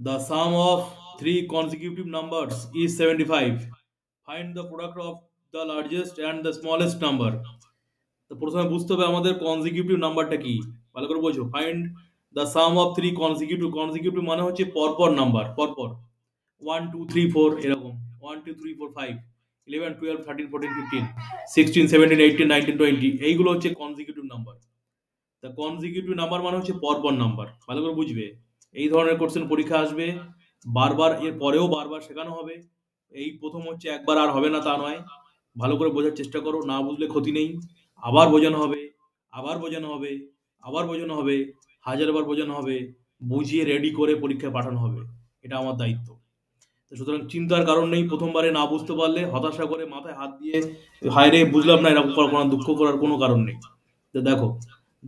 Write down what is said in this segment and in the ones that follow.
The sum of three consecutive numbers is 75. Find the product of the largest and the smallest number. তো প্রথমে বুঝতে হবে আমাদের consecutive নাম্বারটা কি, ভালো করে বোঝো। Find the some of three consecutive, consecutive মানে হচ্ছে পরপর নাম্বার, পরপর 1 2 3 4 এরকম 1 2 3 4 5 11 12 13 14 15 16 17 18 19 20 এইগুলো হচ্ছে কনজিকিউটিভ নাম্বার। তা কনজিকিউটিভ নাম্বার মানে হচ্ছে পরপর নাম্বার, ভালো করে বুঝবে। এই ধরনের কোশ্চেন পরীক্ষা আসবে, বারবার এর পরেও বারবার শেখানো হবে। এই প্রথম হচ্ছে, একবার আর হবে না তা নয়, ভালো করে বোঝার চেষ্টা করো, না বুঝলে ক্ষতি নেই। আবার বোঝানো হবে, আবার বোঝানো হবে, আবার বোঝানো হবে, হাজারবার বোঝানো হবে, বুঝিয়ে রেডি করে পরীক্ষায় পাঠানো হবে। এটা আমার দায়িত্ব। তো সুতরাং চিন্তার কারণ নেই, প্রথমবারে না বুঝতে পারলে হতাশা করে মাথায় হাত দিয়ে হায় রে বুঝলাম না এরকম কোনো দুঃখ করার কোনো কারণ নেই। তো দেখো,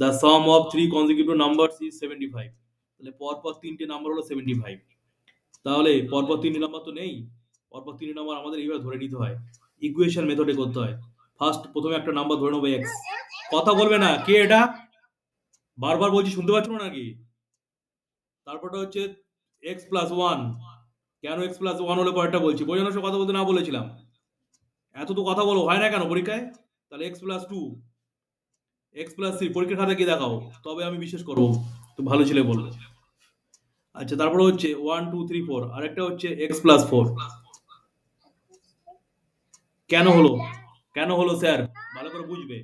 the some of three consecutive numbers is 75। তাহলে পরপর তিনটে নাম্বার হলো 75। তাহলে পরপর তিনটে নাম্বার তো নেই, পরপর তিনটে নাম্বার আমাদের এইভাবে ধরে নিতে হয়, ইকুয়েশন মেথডে করতে হয়। ফার্স্ট প্রথমে একটা নাম্বার ধরে নেবো এক্স। কথা বলবে না, কে এটা? বারবার বলছি, শুনতে পাচ্ছ না নাকি? তারপরটা হচ্ছে এক্স প্লাস ওয়ান। কেন এক্স প্লাস ওয়ান হলে পরেরটা বলছি, বোঝানোর সময় কথা বলতে না বলেছিলাম? এত তো কথা বলো, হয় না কেন পরীক্ষায়? তাহলে x plus two, X plus three, পরীক্ষার খাতা কি দেখাও, তবে আমি বিশ্বাস করবো তো ভালো ছেলে বলবো। আচ্ছা, তারপরে হচ্ছে 1 2 3 4, আরেকটা হচ্ছে এক্স প্লাস ফোর। কেন হলো, কেন হলো স্যার? ভালো করে বুঝবে।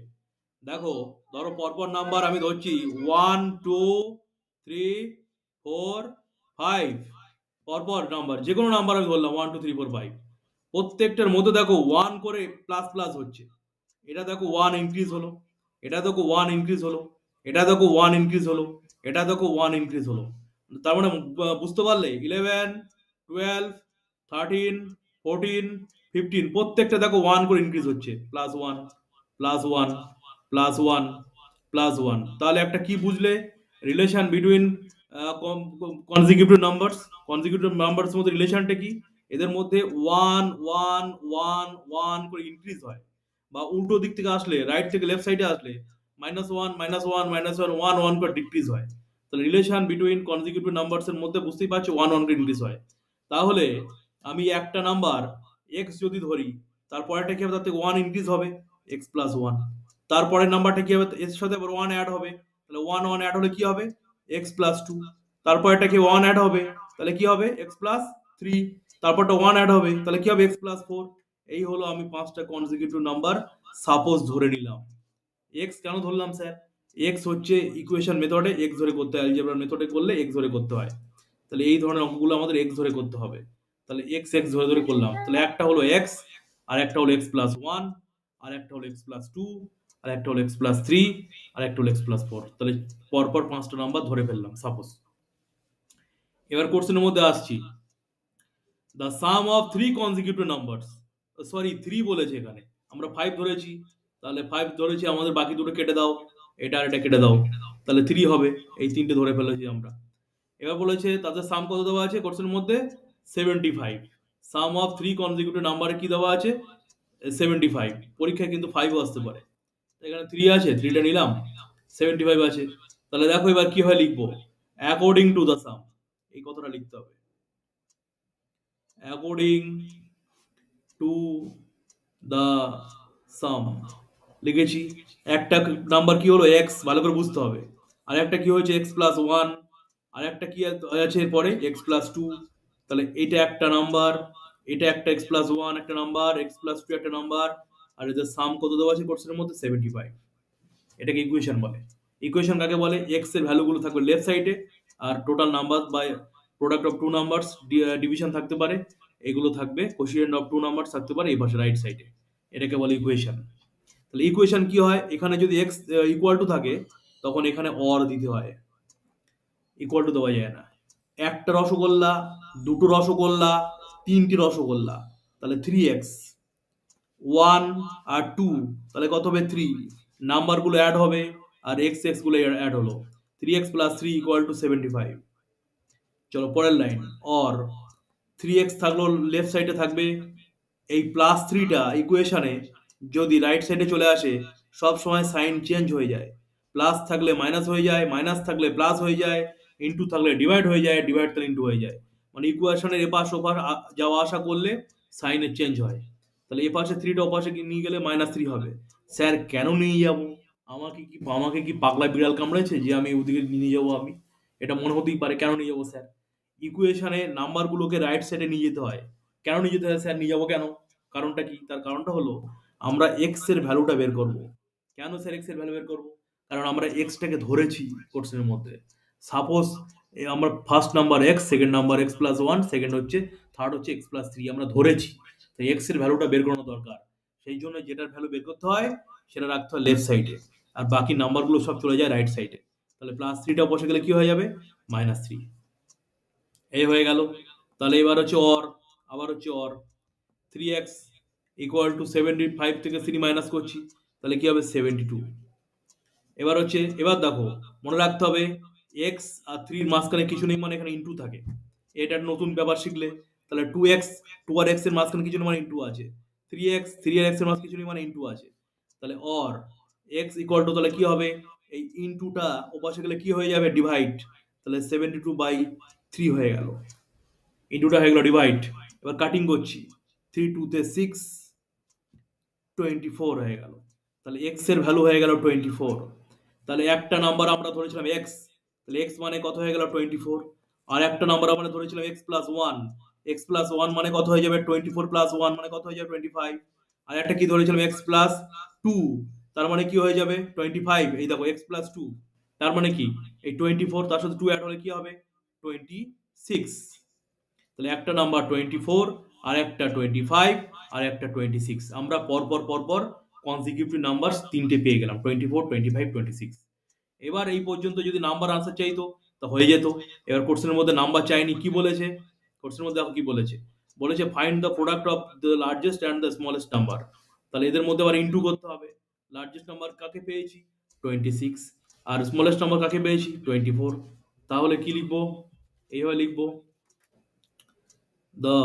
দেখো, ধরো পরপর নাম্বার আমি ধরছি 1 2 3 4 5, পরপর নাম্বার যে কোনো নাম্বার আমি ধরলাম 1 2 3 4 5, প্রত্যেকটার মধ্যে দেখো ওয়ান করে প্লাস প্লাস হচ্ছে। এটা দেখো ওয়ান ইনক্রিজ হলো, এটা দেখো ওয়ান ইনক্রিজ হলো, এটা দেখো ওয়ান ইনক্রিজ হলো, এটা দেখো ওয়ান ইনক্রিজ হলো। তার মানে বুঝতে পারলে 11 12 13 14 15 প্রত্যেকটা দেখো ওয়ান করে ইনক্রিজ হচ্ছে, plus one plus one plus one plus one. তাহলে একটা কি বুঝলে? Relation between consecutive numbers. Consecutive numbers মধ্যে রিলেশনটা কি? এদের মধ্যে ওয়ান ওয়ান ওয়ান ওয়ান করে ইনক্রিজ হয়, বা উল্টো দিক থেকে আসলে, রাইট থেকে লেফট সাইডে আসলে -1 -1 -1 1 1 করে ডিক্রিজ হয়। তাহলে রিলেশন বিটুইন কনজিকিউটিভ নাম্বারস এর মধ্যে বুঝতেই পারছো, ওয়ান ওয়ান করে ইনক্রিজ হয়। তাহলে আমি একটা নাম্বার এক্স যদি ধরি, তারপরেরটা কি হবে? তার থেকে ওয়ান ইনক্রিজ হবে, এক্স প্লাস ওয়ান। তারপরের নাম্বারটা কি হবে? এর সাথে আবার ওয়ান অ্যাড হবে, তাহলে ওয়ান ওয়ান অ্যাড হলে কি হবে? X plus two. তারপরেরটা কি ওয়ান অ্যাড হবে, তাহলে কি হবে? X plus three. তারপরটা ওয়ান অ্যাড হবে, তাহলে কি হবে? X plus four. এই হলো আমি পাঁচটা কনজিকিউটিভ নাম্বার সাপোজ ধরে নিলাম। এক্স কেন ধরলাম স্যার? এক্স হচ্ছে ইকুয়েশন মেথডে এক্স ধরে করতে হয়, অ্যালজেব্রা মেথডে করলে এক্স ধরে করতে হয়। তাহলে এই ধরনের অঙ্কগুলো আমাদের এক্স ধরে করতে হবে। তাহলে এক্স এক্স ধরে ধরে করলাম। তাহলে একটা হলো এক্স, আর একটা হলো এক্স প্লাস ওয়ান, আর একটা হলো এক্স প্লাস টু, আর একটা হলো এক্স প্লাস থ্রি, আর একটা হলো এক্স প্লাস ফোর। তাহলে পরপর পাঁচটা নাম্বার ধরে ফেললাম সাপোজ। এবার কোশ্চেনের মধ্যে আসছি। The some of three consecutive numbers, sorry three বলেছে এখানে, আমরা ফাইভ ধরেছি। তাহলে ফাইভ ধরেছি, আমাদের বাকি দুটো কেটে দাও, এটা আর এটা কেটে দাও, তাহলে থ্রি হবে। এই তিনটে ধরে ফেলেছি আমরা। এবার বলেছে তাদের সাম কত দেওয়া আছে কোশ্চেনের মধ্যে? 75। সাম অফ থ্রি কনজিকিউটিভ নাম্বারে কি দেওয়া আছে? 75। পরীক্ষায় কিন্তু ফাইভও আসতে পারে। এখানে থ্রি আছে, থ্রিটা নিলাম, 75 আছে। তাহলে দেখো এবার কি হয় লিখবো, অ্যাকর্ডিং টু দ্য সাম, এই কথাটা লিখতে হবে, অ্যাকর্ডিং টু দ্য সাম লিখেছি। একটা নাম্বার কি হলো? এক্স, ভালো করে বুঝতে হবে। আর একটা কি হয়েছে? X plus one. আর একটা কি আছে এরপরে? X plus two. তাহলে এটা একটা নাম্বার, এটা একটা এক্স প্লাস ওয়ান একটা নাম্বার, এক্স প্লাস টু একটা নাম্বার, আর এদের সাম কত দেওয়া আছে কোর্সের মধ্যে? 75। এটাকে ইকুয়েশন বলে। ইকুয়েশন কাকে বলে? এক্স এর ভ্যালুগুলো থাকবে লেফট সাইডে, আর total number by product of two numbers division থাকতে পারে, এগুলো থাকবে কোশিয়েন্ট অফ টু নাম্বারস থাকতে পারে এই পাশে রাইট সাইডে। এটাকে বলে ইকুয়েশন। তাহলে ইকুয়েশন কি হয়? এখানে যদি এক্স ইকুয়াল টু থাকে, তখন এখানে অর দিতে হয়, ইকুয়াল টু দেওয়া যায় না। একটা রসগোল্লা, দুটো রসগোল্লা, তিনটি রসগোল্লা, তাহলে 3x, 1 আর 2, তাহলে কত হবে? 3। নাম্বারগুলো অ্যাড হবে, আর এক্স এক্স গুলো অ্যাড হলো, 3x প্লাস 3 ইকুয়াল টু 75। চলো পরের লাইন, অর 3x থাকলো লেফট সাইডে থাকবে, এই প্লাস থ্রিটা ইকুয়েশনে যদি রাইট সাইডে চলে আসে, সব সময় সাইন চেঞ্জ হয়ে যায়। প্লাস থাকলে মাইনাস হয়ে যায়, মাইনাস থাকলে প্লাস হয়ে যায়, ইনটু থাকলে ডিভাইড হয়ে যায়, ডিভাইড থাকলে ইনটু হয়ে যায়। মানে ইকুয়েশনের এপাশ ওপাশ যাওয়া আসা করলে সাইনের চেঞ্জ হয়। তাহলে এপাশে থ্রিটা ওপাশে নিয়ে গেলে -3 হবে। স্যার কেন নিয়ে যাব? আমাকে কি পাগলা বিড়াল কামড়েছে যে আমি ওদিকে নিয়ে যাবো? আমি এটা মনে হতেই পারে, কেন নিয়ে যাবো স্যার? ইকুয়েশনে নাম্বারগুলোকে রাইট সাইডে নিয়ে যেতে হয়। কেন নিয়ে যেতে হয় স্যার? নিয়ে যাবো কেন? কারণটা কি? তার কারণটা হলো আমরা এক্স এর ভ্যালুটা বের করব। কেন স্যার এক্স এর ভ্যালু বের করব? কারণ আমরা এক্সটাকে ধরেছি কোশ্চেনের মধ্যে। সাপোজ আমরা first number x, second number X plus one, second হচ্ছে, থার্ড হচ্ছে এক্স প্লাস থ্রি, আমরা ধরেছি। তাই এক্স এর ভ্যালুটা বের করানো দরকার। সেই জন্য যেটার ভ্যালু বের করতে হয় সেটা রাখতে হয় লেফট সাইডে, আর বাকি নাম্বারগুলো সব চলে যায় রাইট সাইডে। তাহলে +3টা বসে গেলে কি হয়ে যাবে? -3। এই হয়ে গেল। তাহলে এবার হচ্ছে অর, আবার হচ্ছে অর। 3x = 75 থেকে 3 মাইনাস করছি, তাহলে কি হবে? 72। এবার হচ্ছে, এবার দেখো মনে রাখতে হবে এক্স আর 3 এর মাঝখানে কিছু নেই, মানে এখানে ইনটু থাকে। এটা একটা নতুন ব্যাপার শিখলে। তাহলে 2x, 2 আর x এর মাঝখানে কিছু নেই মানে ইনটু আছে। 3x, 3 আর x এর মাঝখানে কিছু নেই মানে ইনটু আছে। তাহলে অর x = তাহলে কি হবে? এই ইনটুটা ওপাশে গেলে কি হয়ে যাবে? ডিভাইড। তাহলে 72/3 হয়ে গেল। ইনটুটা হয়ে গেল ডিভাইড। এবার কাটিং করছি, 3 2 তে 6, 24 হয়ে গেল। তাহলে এক্স এর ভ্যালু হয়ে গেল 24। তাহলে একটা নাম্বার আমরা ধরেছিলাম এক্স, তাহলে এক্স মানে কত হয়ে গেল? 24। আর একটা নাম্বার আমরা ধরেছিলাম x plus one, x plus one মানে কত হয়ে যাবে? 24 প্লাস ওয়ান মানে কত হয়ে যাবে? 25। আর একটা কি ধরেছিলাম? এক্স প্লাস টু, তার মানে কি হয়ে যাবে? 25। এই দেখো এক্স প্লাস টু, তার মানে কি? এই 24 তার সাথে টু অ্যাড হলে কি হবে? 26। তাহলে একটা নাম্বার 24, আর একটা 25, আর একটা 26। আমরা পর পর কনসিকিউটিভ নাম্বার তিনটে পেয়ে গেলাম, 24, 25, 26। এবার এই পর্যন্ত যদি নাম্বার আনসার চাইতো তা হয়ে যেত। এবার কোশ্চেনের মধ্যে নাম্বার চাইনি, কি বলেছে? কোশ্চেনের মধ্যে দেখো কি বলেছে। বলেছে find the product of the largest and the smallest number. তাহলে এদের মধ্যে আবার ইনটু করতে হবে। লার্জেস্ট নাম্বার কাকে পেয়েছি? 26। আর স্মলেস্ট নাম্বার কাকে পেয়েছি? 24। তাহলে কি লিখবো? এইভাবে লিখবো, the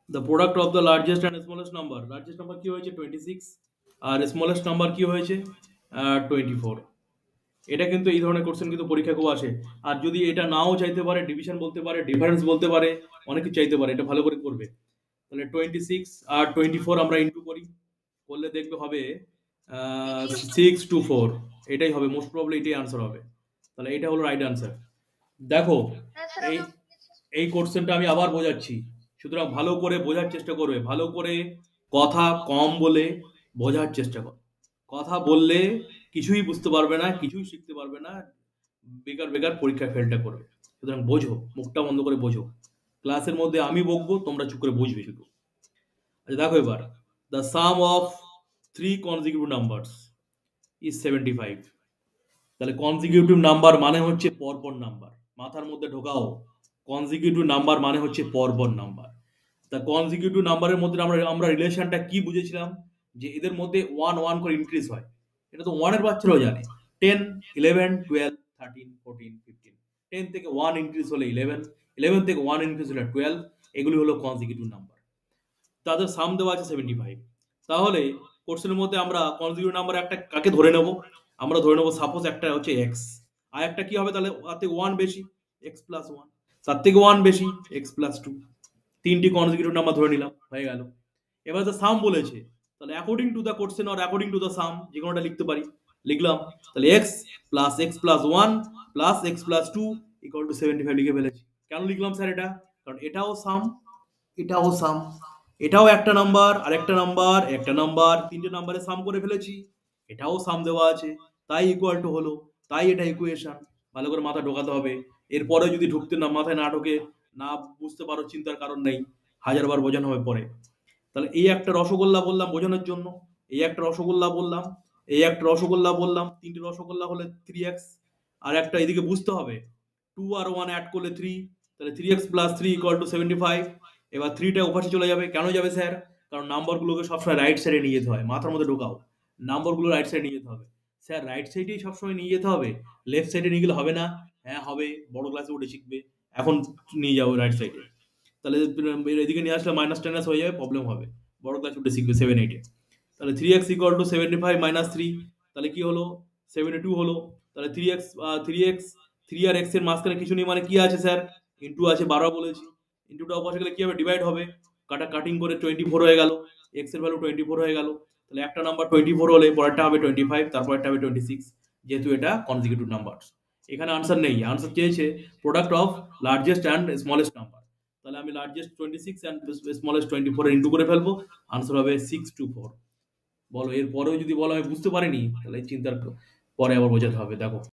the product of the largest and smallest number, largest number কি হয়েছে? 26, আর smallest number কি হয়েছে? 24। এটা কিন্তু এই ধরনের কোশ্চেন কিন্তু পরীক্ষা খুব আসে। আর যদি এটা নাও চাইতে পারে, ডিভিশন বলতে পারে, ডিফারেন্স বলতে পারে, অনেক কিছু চাইতে পারে, এটা ভালো করে করবে। তাহলে 26 আর 24 আমরা ইনটু করি, করলে দেখবে হবে 6 to 4। এটাই হবে মোস্ট প্রবাবলি, এটাই আনসার হবে। তাহলে এটা হলো রাইট আনসার। দেখো এই এই কোশ্চেনটা আমি আবার বোঝাচ্ছি, সুতরাং ভালো করে বোঝার চেষ্টা করবে। ভালো করে কথা কম বলে বোঝার চেষ্টা কর। কথা বললে কিছুই বুঝতে পারবে না, কিছুই শিখতে পারবে না, বেকার বেকার পরীক্ষা ফেলটা করবে। সুতরাং বোঝো, মুখটা বন্ধ করে বোঝো। ক্লাসের মধ্যে আমি বকবো, তোমরা চুপ করে বুঝবে শুধু। আচ্ছা দেখো এবার, the some of 3 consecutive numbers is 75। তাহলে কনজিকিউটিভ নাম্বার মানে হচ্ছে পরপর নাম্বার, মাথার মধ্যে ঢোকাও। কনজিকিউটিভ নাম্বার মানে হচ্ছে পরপর নাম্বার। তা কনজিকিউটিভ নাম্বারের মধ্যে আমরা রিলেশনটা কি বুঝেছিলাম? যে এদের মধ্যে ওয়ান ওয়ান করে ইনক্রিজ হয়। এটা তো ওয়ানের বাচ্চারাও জানে। 10, 11, 12, 13, 14, 15। 10 থেকে 1 ইনক্রিজ হলে 11, 11 থেকে 1 ইনক্রিজ হলে 12। এগুলি হলো কনজিকিউটিভ নাম্বার। তাদের সাম দেওয়া আছে 75। তাহলে কোশ্চেনের মধ্যে আমরা কনজিকিউটিভ নাম্বার একটা কাকে ধরে নেব? আমরা ধরে নেব সাপোজ একটা হচ্ছে এক্স, আর একটা কি হবে? তাহলে তার থেকে ওয়ান বেশি, এক্স প্লাস ওয়ান। তার থেকে ওয়ান বেশি, এক্স প্লাস টু। তিনটি কনজিকিউটিভ নাম্বার ধরে নিলাম, হয়ে গেল। এবার দ্য সাম বলেছে, তাহলে according to the question or according to the sum যে কোনোটা লিখতে পারি, লিখলাম। তাহলে x plus one plus x plus two equal to 75 লিখে ফেলেছি। কেন লিখলাম স্যার এটা? কারণ এটাও সাম, এটাও সাম, এটাও একটা নাম্বার আর একটা নাম্বার, একটা নাম্বার, তিনটে নাম্বারে সাম করে ফেলেছি। এটাও সাম দেওয়া আছে, তাই ইকুয়াল টু হলো, তাই এটা ইকুয়েশন। ভালো করে মাথা ঢোকাতে হবে। এরপরে যদি ঢুকতে না, মাথায় না ঢোকে, না বুঝতে পারো, চিন্তার কারণ নেই, হাজারবার বোঝানো হবে পরে। তাহলে এই একটা রসগোল্লা বললাম বোঝানোর জন্য, এই একটা রসগোল্লা বললাম, এই একটা রসগোল্লা বললাম, তিনটে রসগোল্লা হলে 3x। আর একটা এদিকে বুঝতে হবে, 2 আর 1 অ্যাড করলে 3, তাহলে 3x প্লাস 3 ইকুয়াল টু 75। এবার 3টা ওপাশে চলে যাবে। কেন যাবে স্যার? কারণ নাম্বারগুলোকে সবসময় রাইট সাইডে নিয়ে যেতে হয়, মাথার মধ্যে ঢোকাও। নাম্বারগুলো রাইট সাইডে নিয়ে যেতে হবে। স্যার রাইট সাইডেই সবসময় নিয়ে যেতে হবে, লেফট সাইডে নিয়ে গেলে হবে না। হ্যাঁ হবে, বড় ক্লাসে উঠে শিখবে, এখন নিয়ে যাবো রাইট সাইডে। তাহলে এদিকে নিয়ে আসলে মাইনাস টাইনাস হয়ে যাবে, প্রবলেম হবে, বড় ক্লাসে উঠে শিখবে 7-8-এ। তাহলে 3x ইকুয়াল টু 75 মাইনাস 3, তাহলে কি হলো 72 হলো। তাহলে 3 আর x এর মাঝখানে কিছু নেই মানে কি আছে স্যার, ইন্টু আছে, 12 বলেছি, ইন্টুটা বসে গেলে কি হবে, ডিভাইড হবে, কাটিং করে 24 হয়ে গেল, x এর ভ্যালু 24 হয়ে গেল। তাহলে একটা নাম্বার 24 হলে পরেরটা হবে 25, তারপরটা হবে 26, যেহেতু এটা কনজিকিউটিভ নাম্বার। এখানে আনসার নেই, আনসার চেয়েছে product of largest and smallest number. তাহলে আমি লার্জেস্ট 26 অ্যান্ড স্মলেস্ট 24 ইন্টু করে ফেলবো, আনসার হবে 624। বলো এর পরেও যদি বলো আমি বুঝতে পারিনি, তাহলে চিন্তার পরে আবার বোঝাতে হবে। দেখো